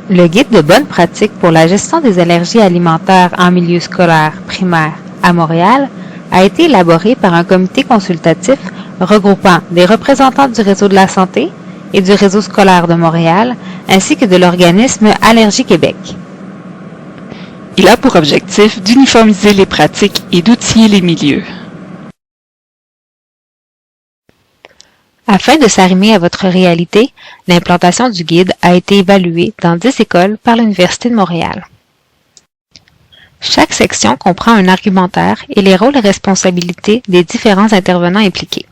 Le guide de bonne pratique pour la gestion des allergies alimentaires en milieu scolaire primaire à Montréal a été élaboré par un comité consultatif regroupant des représentants du réseau de la santé et du réseau scolaire de Montréal, ainsi que de l'organisme Allergie Québec. Il a pour objectif d'uniformiser les pratiques et d'outiller les milieux. Afin de s'arrimer à votre réalité, l'implantation du guide a été évaluée dans 10 écoles par l'Université de Montréal. Chaque section comprend un argumentaire et les rôles et responsabilités des différents intervenants impliqués.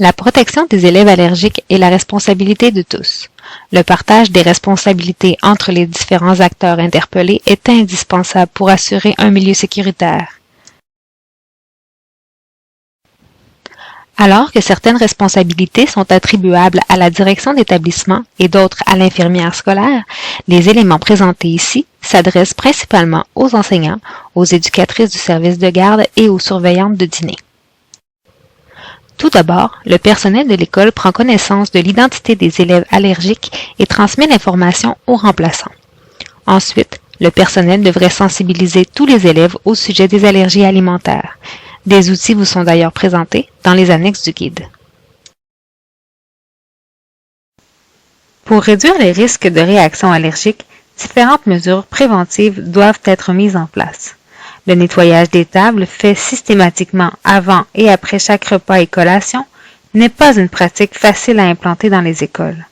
La protection des élèves allergiques est la responsabilité de tous. Le partage des responsabilités entre les différents acteurs interpellés est indispensable pour assurer un milieu sécuritaire. Alors que certaines responsabilités sont attribuables à la direction d'établissement et d'autres à l'infirmière scolaire, les éléments présentés ici s'adressent principalement aux enseignants, aux éducatrices du service de garde et aux surveillantes de dîner. Tout d'abord, le personnel de l'école prend connaissance de l'identité des élèves allergiques et transmet l'information aux remplaçants. Ensuite, le personnel devrait sensibiliser tous les élèves au sujet des allergies alimentaires. Des outils vous sont d'ailleurs présentés dans les annexes du guide. Pour réduire les risques de réactions allergiques, différentes mesures préventives doivent être mises en place. Le nettoyage des tables fait systématiquement avant et après chaque repas et collation n'est pas une pratique facile à implanter dans les écoles.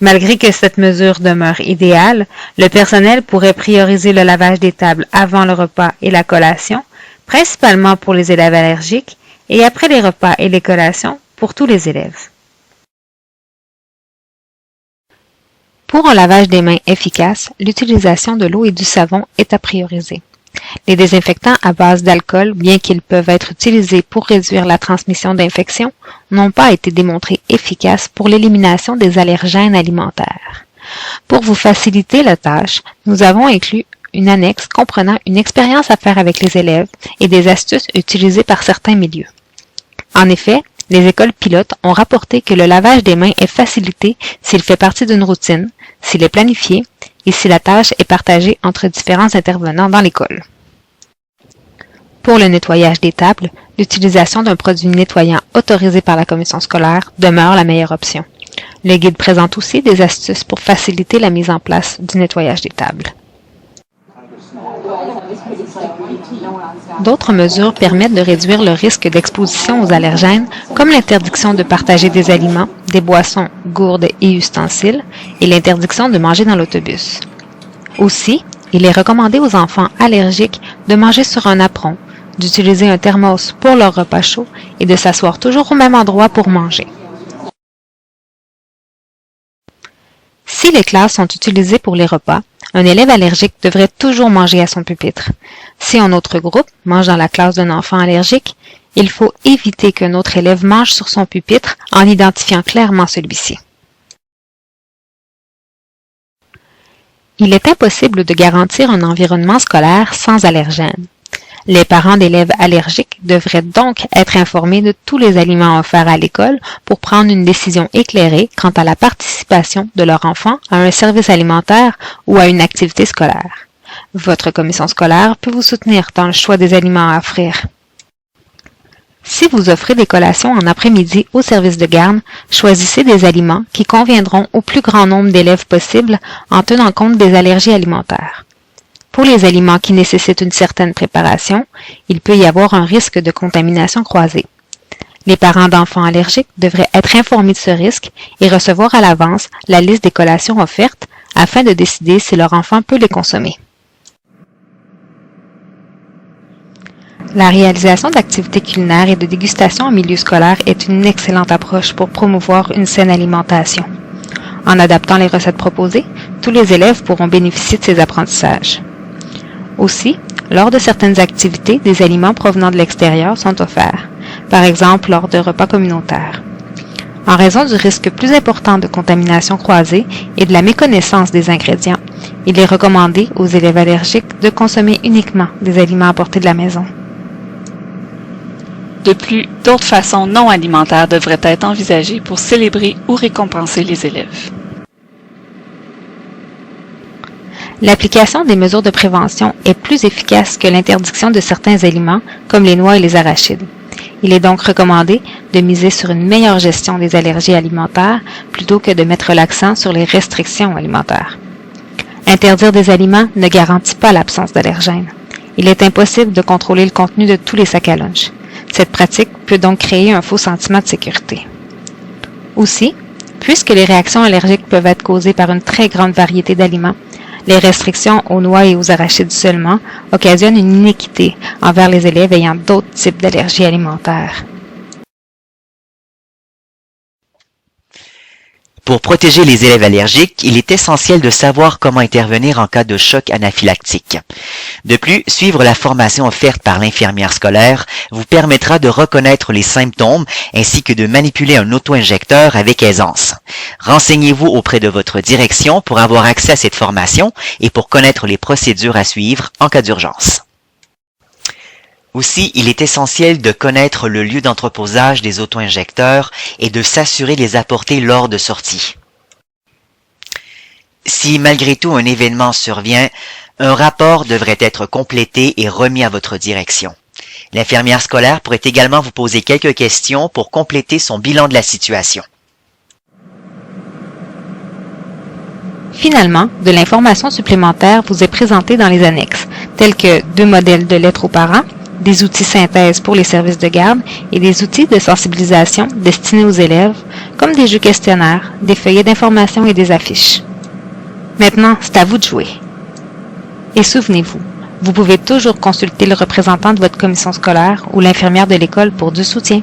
Malgré que cette mesure demeure idéale, le personnel pourrait prioriser le lavage des tables avant le repas et la collation, principalement pour les élèves allergiques, et après les repas et les collations pour tous les élèves. Pour un lavage des mains efficace, l'utilisation de l'eau et du savon est à prioriser. Les désinfectants à base d'alcool, bien qu'ils peuvent être utilisés pour réduire la transmission d'infections, n'ont pas été démontrés efficaces pour l'élimination des allergènes alimentaires. Pour vous faciliter la tâche, nous avons inclus une annexe comprenant une expérience à faire avec les élèves et des astuces utilisées par certains milieux. En effet, les écoles pilotes ont rapporté que le lavage des mains est facilité s'il fait partie d'une routine, s'il est planifié et si la tâche est partagée entre différents intervenants dans l'école. Pour le nettoyage des tables, l'utilisation d'un produit nettoyant autorisé par la commission scolaire demeure la meilleure option. Le guide présente aussi des astuces pour faciliter la mise en place du nettoyage des tables. D'autres mesures permettent de réduire le risque d'exposition aux allergènes, comme l'interdiction de partager des aliments, des boissons, gourdes et ustensiles, et l'interdiction de manger dans l'autobus. Aussi, il est recommandé aux enfants allergiques de manger sur un apron, d'utiliser un thermos pour leur repas chaud et de s'asseoir toujours au même endroit pour manger. Si les classes sont utilisées pour les repas, un élève allergique devrait toujours manger à son pupitre. Si un autre groupe mange dans la classe d'un enfant allergique, il faut éviter qu'un autre élève mange sur son pupitre en identifiant clairement celui-ci. Il est impossible de garantir un environnement scolaire sans allergènes. Les parents d'élèves allergiques devraient donc être informés de tous les aliments offerts à l'école pour prendre une décision éclairée quant à la participation de leur enfant à un service alimentaire ou à une activité scolaire. Votre commission scolaire peut vous soutenir dans le choix des aliments à offrir. Si vous offrez des collations en après-midi au service de garde, choisissez des aliments qui conviendront au plus grand nombre d'élèves possible en tenant compte des allergies alimentaires. Pour les aliments qui nécessitent une certaine préparation, il peut y avoir un risque de contamination croisée. Les parents d'enfants allergiques devraient être informés de ce risque et recevoir à l'avance la liste des collations offertes afin de décider si leur enfant peut les consommer. La réalisation d'activités culinaires et de dégustation en milieu scolaire est une excellente approche pour promouvoir une saine alimentation. En adaptant les recettes proposées, tous les élèves pourront bénéficier de ces apprentissages. Aussi, lors de certaines activités, des aliments provenant de l'extérieur sont offerts, par exemple lors de repas communautaires. En raison du risque plus important de contamination croisée et de la méconnaissance des ingrédients, il est recommandé aux élèves allergiques de consommer uniquement des aliments apportés de la maison. De plus, d'autres façons non alimentaires devraient être envisagées pour célébrer ou récompenser les élèves. L'application des mesures de prévention est plus efficace que l'interdiction de certains aliments, comme les noix et les arachides. Il est donc recommandé de miser sur une meilleure gestion des allergies alimentaires plutôt que de mettre l'accent sur les restrictions alimentaires. Interdire des aliments ne garantit pas l'absence d'allergènes. Il est impossible de contrôler le contenu de tous les sacs à lunch. Cette pratique peut donc créer un faux sentiment de sécurité. Aussi, puisque les réactions allergiques peuvent être causées par une très grande variété d'aliments, les restrictions aux noix et aux arachides seulement occasionnent une inéquité envers les élèves ayant d'autres types d'allergies alimentaires. Pour protéger les élèves allergiques, il est essentiel de savoir comment intervenir en cas de choc anaphylactique. De plus, suivre la formation offerte par l'infirmière scolaire vous permettra de reconnaître les symptômes ainsi que de manipuler un auto-injecteur avec aisance. Renseignez-vous auprès de votre direction pour avoir accès à cette formation et pour connaître les procédures à suivre en cas d'urgence. Aussi, il est essentiel de connaître le lieu d'entreposage des auto-injecteurs et de s'assurer de les apporter lors de sorties. Si malgré tout un événement survient, un rapport devrait être complété et remis à votre direction. L'infirmière scolaire pourrait également vous poser quelques questions pour compléter son bilan de la situation. Finalement, de l'information supplémentaire vous est présentée dans les annexes, tels que 2 modèles de lettres aux parents, des outils synthèse pour les services de garde et des outils de sensibilisation destinés aux élèves, comme des jeux questionnaires, des feuillets d'information et des affiches. Maintenant, c'est à vous de jouer. Et souvenez-vous, vous pouvez toujours consulter le représentant de votre commission scolaire ou l'infirmière de l'école pour du soutien.